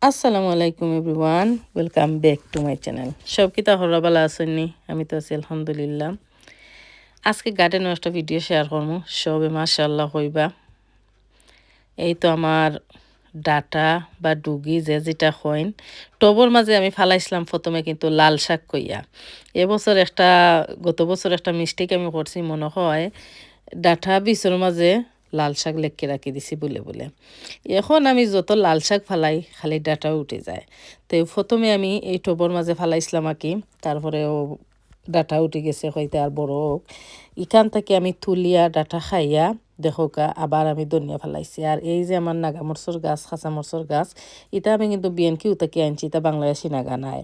আসসালামু আলাইকুম everyone, welcome back to my channel. সব কিতা হরা ভালো আছেননি? আমি তো আছি আলহামদুলিল্লাহ। আজকে গার্ডেনের একটা ভিডিও শেয়ার করবো, সবে মাশাআল্লাহ হইবা। এই তো আমার ডাটা বা ডুগি যে যেটা হইন টবর মাঝে আমি ফালাইছিলাম প্রথমে, কিন্তু লাল শাক কইয়া। গত বছর একটা মিস্টেক আমি করছি, মনে হয় ডাটা বীজের মাঝে লাল শাক লেখকে রাখি দিছি বলে বলে। এখন আমি যত লাল শাক ফালাই খালি ডাটাও উঠে যায়। তো প্রথমে আমি এই টবর মাঝে ফালাইছিলাম আঁকি, তারপরে ও ডাটা উঠে গেছে হইতে আর বড় হোক। এখান থেকে আমি তুলিয়া ডাটা খাইয়া দেখোকা আবার আমি ধনিয়া ফেলাইছি। আর এই যে আমার নাগামরচর গাছ, খাঁচা মরচর গাছ, এটা আমি কিন্তু বিএনকি উতাকে আনছি, এটা বাংলাদেশি নাগা নাই।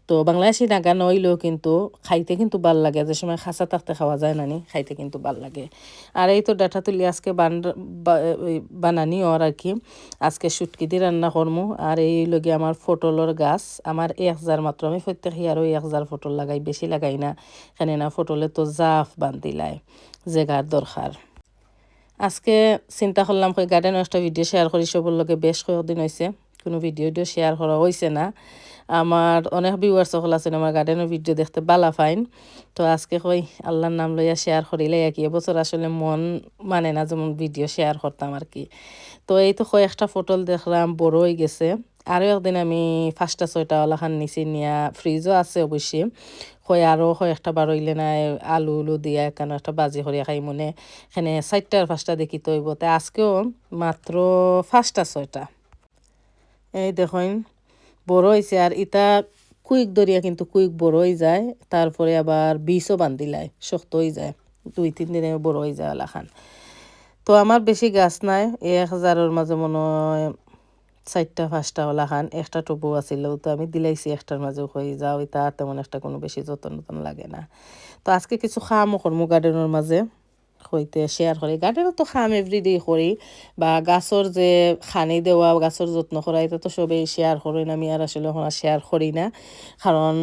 তো বাংলাদেশি নাগা নইলেও কিন্তু খাইতে কিন্তু ভাল লাগে, যে সময় খাঁচা থাকতে খাওয়া যায় নানি, খাইতে কিন্তু ভাল লাগে। আর এই তো ডাটা তুলি আজকে বানানি আর কি। আজকে শুটকি দিয়ে রান্না করমু। আর এই লগে আমার ফটলের গাছ, আমার 1000 মাত্র, আমি প্রত্যেক আরও 1000 ফটল লাগাই, বেশি লাগাই না। এখানে না ফটলে তো জাফ বান্ধিলায়, জেগার দরকার। আজকে চিন্তা করলাম কই গার্ডেনের একটা ভিডিও শেয়ার করি, সবর লগে বেশ কয়েকদিন হয়েছে কোনো ভিডিও শেয়ার করা হয়েছে না। আমার অনেক ভিউয়ার্স সকল আছেন আমার গার্ডেনের ভিডিও দেখতে বালা ফাইন। তো আজকে কই আল্লাহর নাম লইয়া শেয়ার করিলে আর কি। এবছর আসলে মন মানে না যেমন ভিডিও শেয়ার করতাম আর কি। তো এই তো কয়েকটা ফটল দেখলাম বড় হয়ে গেছে। আরও একদিন আমি 5টা 6টা ওলাখান নিচে নিয়া, ফ্রিজও আছে অবশ্যই, আরও কয়েকটা বার হইলে না আলু উলু দিয়া কেন একটা বাজি করিয়া খাই মনে। এখানে 4টা 5টা দেখি তো হইব। তাই আজকেও মাত্র 5টা 6টা। এই দেখুন বড় হয়েছে। আর ইটা কুইক দরিয়া কিন্তু কুইক বড় হয়ে যায়, তারপরে আবার বীজও বান্ধিলায় শক্ত হয়ে যায়, 2-3 দিনে বড় হয়ে যায় ওলাখান। তো আমার বেশি গাছ নাই, 1000-এর মাঝে মনে হয় 4টা 5টা ওলাখান। একটা টবু আছিল, তো আমি দিলাইছি একটার মাঝে হয়ে যাও, এটা তেমন একটা কোনো বেশি যত্ন লাগে না। তো আজকে কিছু খামও করমু গার্ডেনের মাঝে হইতে শেয়ার করি। গার্ডেনও তো খাম এভরিডে করি, বা গাছর যে খানি দেওয়া, গাছর যত্ন করা, এটা তো সবেই শেয়ার করি না। আমি আর আসলে শেয়ার করি না, কারণ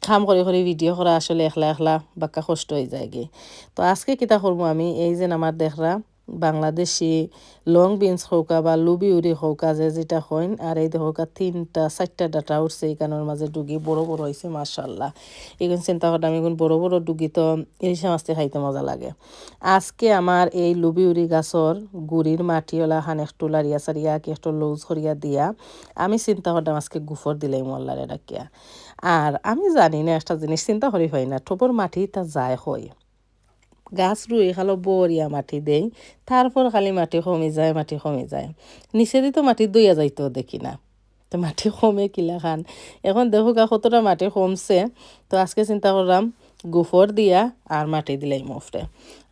খাম করে করে ভিডিও করা আসলে একলা একলা বাক্কা কষ্ট হয়ে যায় গে। তো আজকে কিতা করবো আমি, এই যে আমার দেখরা বাংলাদেশি লং বিনস হৌকা বা লুবি উড়ি হৌকা যে যেটা হইন। আর এই দেখোকা 3টা 4টা ডাটা উঠছে, এখানের মাঝে ডুগি বড় বড় হয়েছে মাশাআল্লাহ। এখন চিন্তা করতাম এখন বড় বড় ডুগি তো ইলিশা মাছতে খাইতে মজা লাগে। আজকে আমার এই লুবি উড়ি গাছর গুড়ির মাটিওলা খান একটু লাড়িয়া সারিয়া কি একটু লুজ করিয়া দিয়া আমি চিন্তা করতাম আজকে গুফর দিলেই মল্লারে ডাকিয়া। আর আমি জানি না একটা জিনিস চিন্তা করি হয় না, ঠোপর মাটি তা যায় হয়, গাছ রুই খালো বরিয়া মাটি দেই, তারপর খালি মাটি কমে যায়, মাটি কমে যায়। নিচে দিয়ে তো মাটি দইয়া যাইতো দেখি না, তো মাটি কমে কিলা খান। এখন দেখো গা কতটা মাটি কমছে। তো আজকে চিন্তা করলাম গোফর দিয়া আর মাটি দিলাই মুফরে।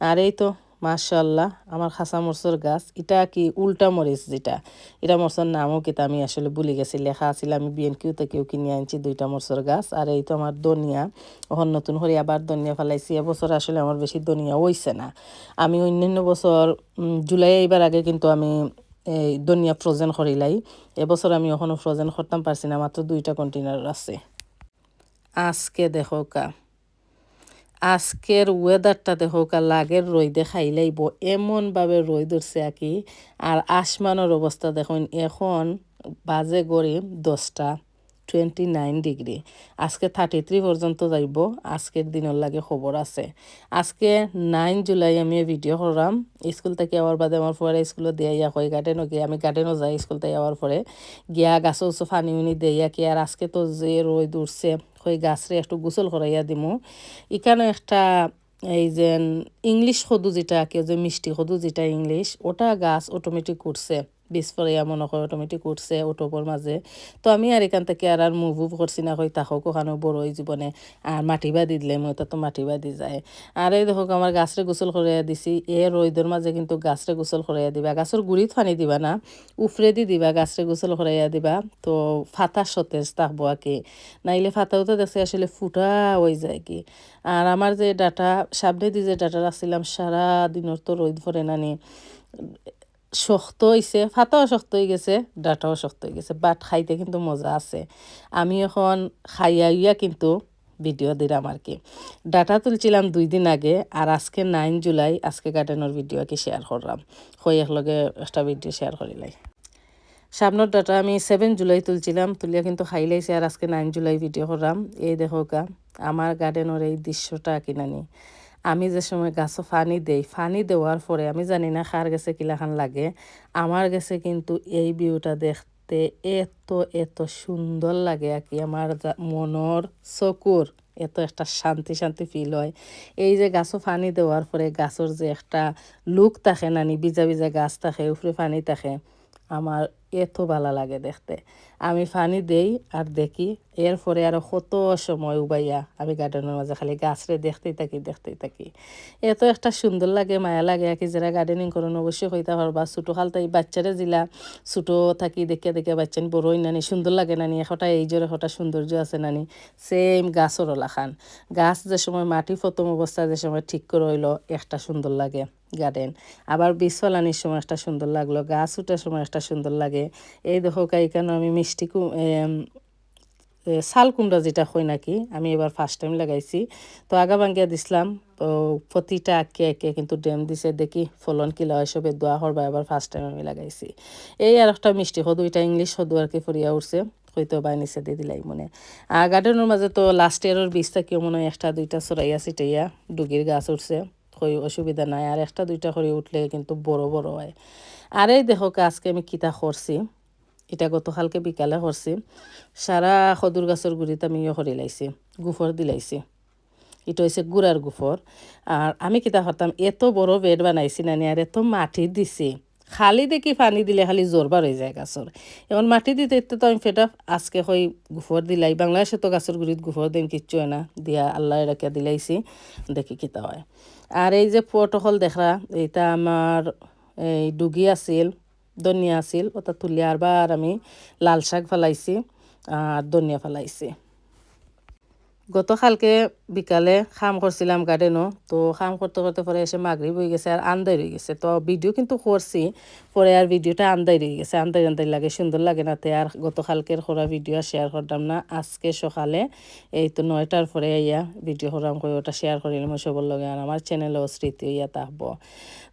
আর এই তো মাশাআল্লাহ আমার খাসা মরচর গাছ, এটা কি উল্টা মরিচ যেটা, এটা মরচর নামও কিতা আমি আসলে ভুলে গেছি, লেখা আছিল। আমি বিএনকিউ থেকেও কিনে আনছি 2টা মরচর গাছ। আর এই তো আমার ধনিয়া, এখন নতুন করে আবার ধনিয়া ফেলাইছি। এবছর আসলে আমার বেশি ধনিয়া হইছে না। আমি অন্যান্য বছর জুলাই এইবার আগে কিন্তু আমি এই ধনিয়া ফ্রোজেন করিলাই। এবছর আমি এখনও ফ্রোজেন করতাম পারছি না, মাত্র 2টা কন্টেনার আছে। আজকে দেখো কা, আজকের ওয়েদারটা দেখো কা, লাগের রোদে খাইলাইব এমনভাবে রোদ উঠছে আর কি। আর আসমানের অবস্থা দেখুন, এখন বাজে গড়ি 10টা 29 ডিগ্রি। আজকে 33 পর্যন্ত যাইব, আজকের দিনের লাগে খবর আছে। আজকে 9 জুলাই আমি ভিডিও করলাম স্কুল থেকে আওয়ার বাদে, আমার পরে স্কুলে দিয়া হয় গার্ডেনও গিয়ে, আমি গার্ডেনও যাই স্কুল থেকে আওয়ার পরে গিয়া গাছ উঁচু ফানি উনি দিয়া কি। আর আজকে তো যে রোদ উঠছে, ওই গাছরে একটু গোসল করাইয়া দিমু। এখানে একটা এই যে ইংলিশ সদু যেটা কেউ যে মিষ্টি সদু যেটা ইংলিশ, ওটা গাছ অটোমেটিক উঠছে, বীজ পরে এমন হয় অটোমেটিক উঠছে ওটোপর মাঝে। তো আমি আর এখান থেকে আর মুভ করছি না, কই তাহক ওখানে বড় হয়ে জীবনে আর মাটি বাদি দিলে মই তো মাটি বাদি যায়। আর এই দেখো আমার গাছরে গোসল করাইয়া দিছি। এ রোদের মাঝে কিন্তু গাছরে গোসল করাইয়া দিবা, গাছের গুড়িত ফানি দিবা না, উফরে দিবা, গাছরে গোসল করাইয়া দিবা। তো ফাতা সতেজ থাকবো আর কি, নাইলে ফাতাও তো দেখছি আসলে ফুটা হয়ে যায় কি। আর আমার যে ডাটা সামনে দিয়ে যে ডাটা রাখছিলাম, সারা দিনের তো রোদ ভরে নানি, শক্ত হয়েছে, ফাতাও শক্ত হয়ে গেছে, ডাটাও শক্ত হয়ে গেছে, বাট খাইতে কিন্তু মজা আছে। আমি এখন খাইয়া কিন্তু ভিডিও দিলাম আর কি। ডাটা তুলছিলাম 2 দিন আগে, আর আজকে 9 জুলাই, আজকে গার্ডেনের ভিডিও কি শেয়ার করলাম, হয়ে একলগে একটা ভিডিও শেয়ার করিলাই। সামনের ডাটা আমি 7 জুলাই তুলছিলাম, তুলিয়া কিন্তু খাই লাইছি। আর আজকে 9 জুলাই ভিডিও করলাম। এই দেখো কা আমার গার্ডেনের এই দৃশ্যটা কিনানি। আমি যে সময় গাছও ফানি দেই, ফানি দেওয়ার পরে আমি জানি না কার গেছে কিলাখান লাগে, আমার গেছে কিন্তু এই ভিউটা দেখতে এত এত সুন্দর লাগে আর কি। আমার মনর চকুর এত একটা শান্তি শান্তি ফিল হয়। এই যে গাছও ফানি দেওয়ার পরে গাছের যে একটা লুক থাকে নানি, ভিজা ভিজা গাছ থাকে, উপরে পানি থাকে, আমার এত ভালো লাগে দেখতে। আমি পানি দেই আর দেখি, এরপরে আরও কত সময় উবাইয়া আমি গার্ডেনের মাঝে খালি গাছরে দেখতেই থাকি। এত একটা সুন্দর লাগে, মায়া লাগে আর কি। যারা গার্ডেনিং করেন অবশ্যই হইতে পারবা। ছোটো খালতাই বাচ্চারা জিলা ছোটো থাকি দেখে দেখে বাচ্চান বড়ই নানি সুন্দর লাগে নানি, এখটা এই জোরে এখটা সৌন্দর্য আছে নানি। সেম গাছরও লাখান, গাছ যে সময় মাটি প্রথম অবস্থা যে সময় ঠিক করে হইলো একটা সুন্দর লাগে গার্ডেন, আবার বীজ ফলানির সময় একটা সুন্দর লাগলো, গাছ উঠার সময় একটা সুন্দর লাগে। এই দেখো এখানে আমি মিষ্টি শাল কুমড়া যেটা হয় নাকি, আমি এবার ফার্স্ট টাইম লাগাইছি। তো আগা ভাঙ্গিয়া দিছিলাম, তো প্রতিটা আঁকে আঁকে কিন্তু ড্যাম দিছে, দেখি ফলন কিলা হয় সবে দোয়া করবা। এবার ফার্স্ট টাইম আমি লাগাইছি। এই আর একটা মিষ্টি সদু, এটা ইংলিশ সদু আর কি ফরিয়া উঠছে, হয়তো বাই নিচে দিয়ে দিলাই মনে। আর গার্ডেনের মাঝে তো লাস্ট ইয়ারের বীজ থাকিও মনে হয় একটা দুইটা চড়াইয়া ছিটাইয়া ডুগির গাছ উঠছে, হই অসুবিধা নাই। আর একটা দুইটা করে উঠলে কিন্তু বড় বড় হয়। আর এই দেখো আজকে আমি কিতা করছি, এটা গতকালকে বিকালে করছি। সারা খদুর গাছের গুড়িতে আমি হরি লাইছি, গুফর দিলাইছি। এটা হয়েছে গুড়ার গুফর। আর আমি কিতা করতাম, এত বড় বেড বানাইছি নানি, আর এত মাটি দিছি, খালি দেখি পানি দিলে খালি জোরবার হয়ে যায় গাছর। এমন মাটি দিতে তো আমি ফেটা আজকে হই গুফর দিলাই। বাংলাদেশে তো গাছের গুড়িত গুফর দিন কিচ্ছু হয় না, দিয়া আল্লাহ রাখিয়া দিলাইছি, দেখি কিতা হয়। আর এই যে পটহল দেখা, এইটা আমার এই ডুগি আছিল, ধনিয়া আছিল, ওটা তুলিয়া আরবার আমি লাল শাক ফেলাইছি আর ধনিয়া ফেলাইছি। গতকালকে বিকালে খাম করছিলাম গার্ডেনও, তো খাম করতে করতে পরে এসে মাগরিব হয়ে গেছে আর আন্দাই রয়ে গেছে। তো ভিডিও কিন্তু করছি, পরে আর ভিডিওটা আন্দাই রয়ে গেছে, আন্দাই আন্দাই লাগে, সুন্দর লাগে না। তে আর গতকালকের করা ভিডিও শেয়ার করতাম না। আজকে সকালে এই তো 9টার পরে ইয়া ভিডিও করাম করে ওটা শেয়ার করিলাম সবর লগে, আর আমার চ্যানেলেও স্মৃতি ইয়া থাকবো।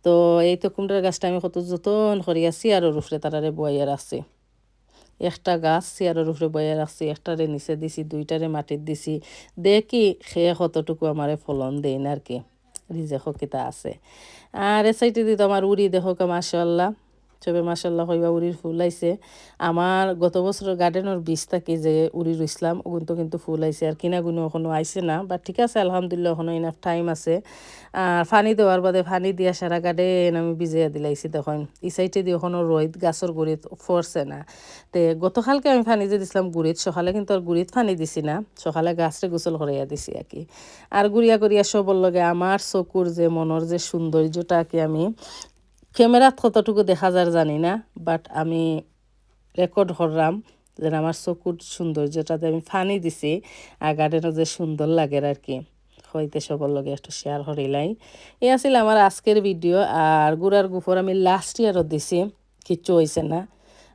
তো এই তো কুমড়ার গাছটা আমি কত যতন করিয়াছি আর ওর উপরে তারারে বইয়া রাখছি। একটা গাছ চেয়ারের উপরে বয়ে রাখছি, একটারে নিচে দিছি, দুইটারে মাটির দিছি, দেখি খেয়ে কতটুকু আমারে ফলন দেয় না আর কি, রিজেক কিতা আছে। আর এ সাইডে দিত আমার উড়ি দেখো মাশাআল্লাহ, সবে মাশাআল্লাহ হইবা উড়ির ফুল আইছে। আমার গত বছরের গার্ডেনের বীজ থাকি যে উড়ি রইছিলাম, ওগুলো কিন্তু ফুল আইছে। আর কিনাগুলো এখনো আইছে না, বাট ঠিক আছে আলহামদুলিল্লাহ, এখনো ইনাফ টাইম আছে। আর পানি দেওয়ার বাদে পানি দিয়া সারা গার্ডেন আমি ভিজিয়া দিলাইছি। দেখুন এই সাইডে দিয়ে এখনো রোদ গাছের গুড়িত ফরছে না। তে গতকালকে আমি পানি যে দিছিলাম গুড়িত, সকালে কিন্তু আর গুড়িত পানি দিছি না, সকালে গাছরে গোসল করাইয়া দিছি আর কি। আর গুড়িয়া গুড়িয়া সবর লগে আমার চকুর যে মনের যে সৌন্দর্যটা কি, আমি ক্যামেরাত কতটুকু দেখা যায় জানি না, বাট আমি রেকর্ড করলাম যে আমার চকুর সৌন্দর্যটাতে আমি পানি দিছি আর গার্ডেনও যে সুন্দর লাগে আর কি, হইতে সবর লগে একটু শেয়ার করিলাই। এই আছিল আমার আজকের ভিডিও। আর গুড়ার গুফর আমি লাস্ট ইয়ারও দিছি, কিচ্ছু হয়েছে না,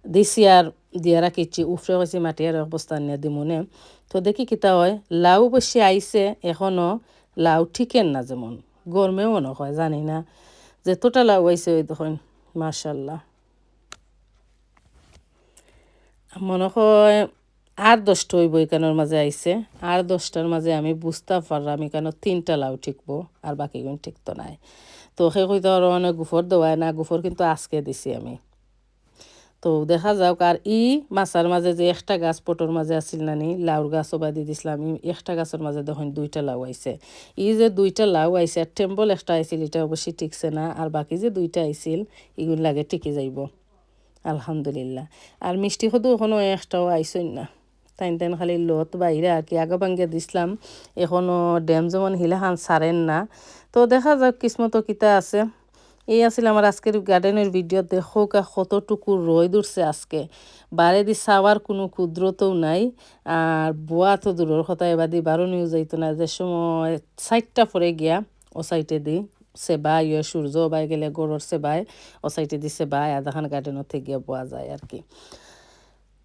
দিছি আর দিয়া রাখিছি, উফরে হয়েছে মাটি আর অবস্থা নিয়ে দিমনে। তো দেখি কিতা হয়। লাউ বসে আইছে, এখনও লাউ ঠিকেন না, যেমন গরমেও মনে হয় জানি না, যে তোটা লাউ আইছে ওই দেখুন মাশাল্লাহ। মনে হয় আর 10টা ওই বইকানোর মাঝে আইছে, আর 10টার মাঝে আমি বুঝতে পারলাম এখানে 3টা লাউ ঠিকবো আর বাকিগুলো ঠিকতো নাই। তো সেই কইতে আরও অনেক গুফর দেওয়ায় না, গুফর কিন্তু আজকে দিছি আমি। তো দেখা যাওক। আর মাছার মাঝে যে একটা গাছ পটোর মাঝে আসিল নানি, লাউর গাছও বাদি দিছিলাম, একটা গাছের মাঝে দেখুন 2টা লাউ আইছে। যে 2টা লাউ আইছে, আর টেম্পল একটা আইছিল, এটা অবশ্যই ঠিকছে না। আর বাকি যে 2টা আইছিল এগুলো লাগে টিকে যাইব আলহামদুলিল্লাহ। আর মিষ্টি সদু এখনও একটাও আইসই না, টাইন টাইন খালি লত বাইরে আর কি। আগা ভাঙ্গিয়া দিছিলাম, এখনও ড্যাম যেমন হিলাখান সারেন না। তো দেখা যাক কিসমত কিতা আছে। এই আছিল আমার আজকের গার্ডেনের ভিডিও। দেখো কতটুকু রোদ উঠছে আজকে, বারে দি সাওয়ার কোনো ক্ষুদ্রতও নাই। আর বোয়া তো দূরের কথা, এবার দি বারো নিউজ যাইতো না, যে সময় 4টা পরে গিয়া ও সাইটে দি সেবাই সূর্য বাই গেলে গরুর সেবাই, ও সাইটে দি সেবাই আধাখান গার্ডেনের থেকে গিয়া বোয়া যায় আর কি।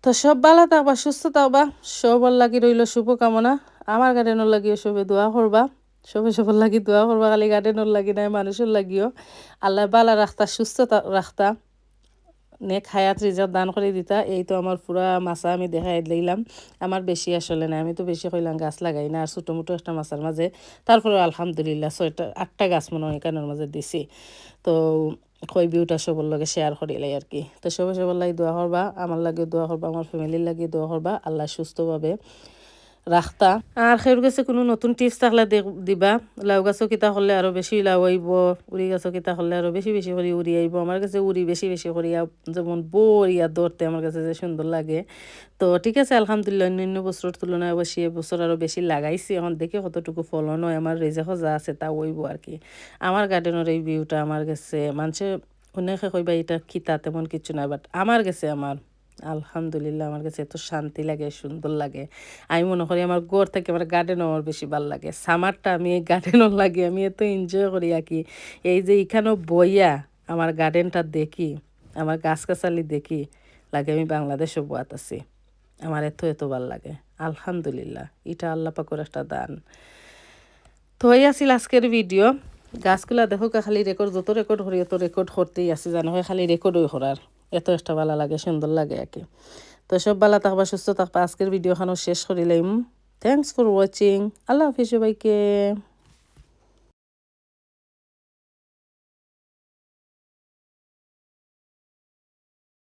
তো সব ভালো থাকবা, সুস্থ থাকবা, সবার লাগি রইল শুভকামনা। আমার গার্ডেনের লাগিও সবে দোয়া করবা, সবার লাগি দোয়া করবা, খালি গার্ডেনের লাগি নাই মানুষের লাগিও। আল্লাহ বালা রাখতা, সুস্থ রাখতা, নেক হায়াত রিজার্ভ দান করে দিতা। এই তো আমার পুরা মাছা আমি দেখাই দিলাম। আমার বেশি আসলে না, আমি তো বেশি কইলাম গাছ লাগাই না, আর ছোটো মোটো একটা মাছার মাঝে তারপরে আলহামদুলিল্লাহ 6টা 8টা গাছ মনে হয় এখানের মাঝে দিছি। তো কই ভিউটা সবার লগে শেয়ার করিলাই আর কি। তো সবার লাগে দোয়া করবা, আমার লাগে দোয়া করবা, আমার ফ্যামিলির লাগে দোয়া করবা, আল্লাহ সুস্থভাবে রাখতা। আর সের কাছে কোনো নতুন টিপস থাকলে দিবা। লাউ গাছও কিতা করলে আরও বেশি লাউ আইব, উড়ি গাছও কিতা করলে আরও বেশি বেশি করে উড়ি আইব। আমার কাছে উড়ি বেশি বেশি করিয়া যেমন বইয়া ধরতে আমার কাছে যে সুন্দর লাগে। তো ঠিক আছে, আলহামদুলিল্লাহ অন্যান্য বছরের তুলনায় অবশ্যই এবছর আরও বেশি লাগাইছি। এখন দেখি কতটুকু ফলন হয়, আমার রেজেকও যা আছে তা হইব আর কি। আমার গার্ডেনের এই ভিউটা আমার কাছে মানুষে অনেকে কইবা এটা কিতা, তেমন কিছু না, বাট আমার কাছে আলহামদুলিল্লাহ আমার কাছে এত শান্তি লাগে, সুন্দর লাগে। আমি মনে করি আমার ঘর থেকে আমার গার্ডেনও আমার বেশি ভালো লাগে। সামারটা আমি এই গার্ডেনও লাগে, আমি এত এনজয় করি আর কি। এই যে এখানেও বইয়া আমার গার্ডেনটা দেখি, আমার গাছগাছালি দেখি, লাগে আমি বাংলাদেশে বোয়াত আছি। আমার এত এত ভাল লাগে, আলহামদুলিল্লাহ। এটা আল্লাহ পাকের একটা দান। তো এই আছিল আজকের ভিডিও। গাছগুলা দেখো খালি রেকর্ড, যত রেকর্ড করি অত রেকর্ড করতেই আছে, জানো হয় খালি রেকর্ডই করার, এত একটা ভালো লাগে, সুন্দর লাগে আর কি। তো সব ভালো থাকবা, সুস্থ থাকবা। আজকের ভিডিওখানো শেষ করিলাম। Thanks for watching. আল্লাহ হাফিজ সবাইকে।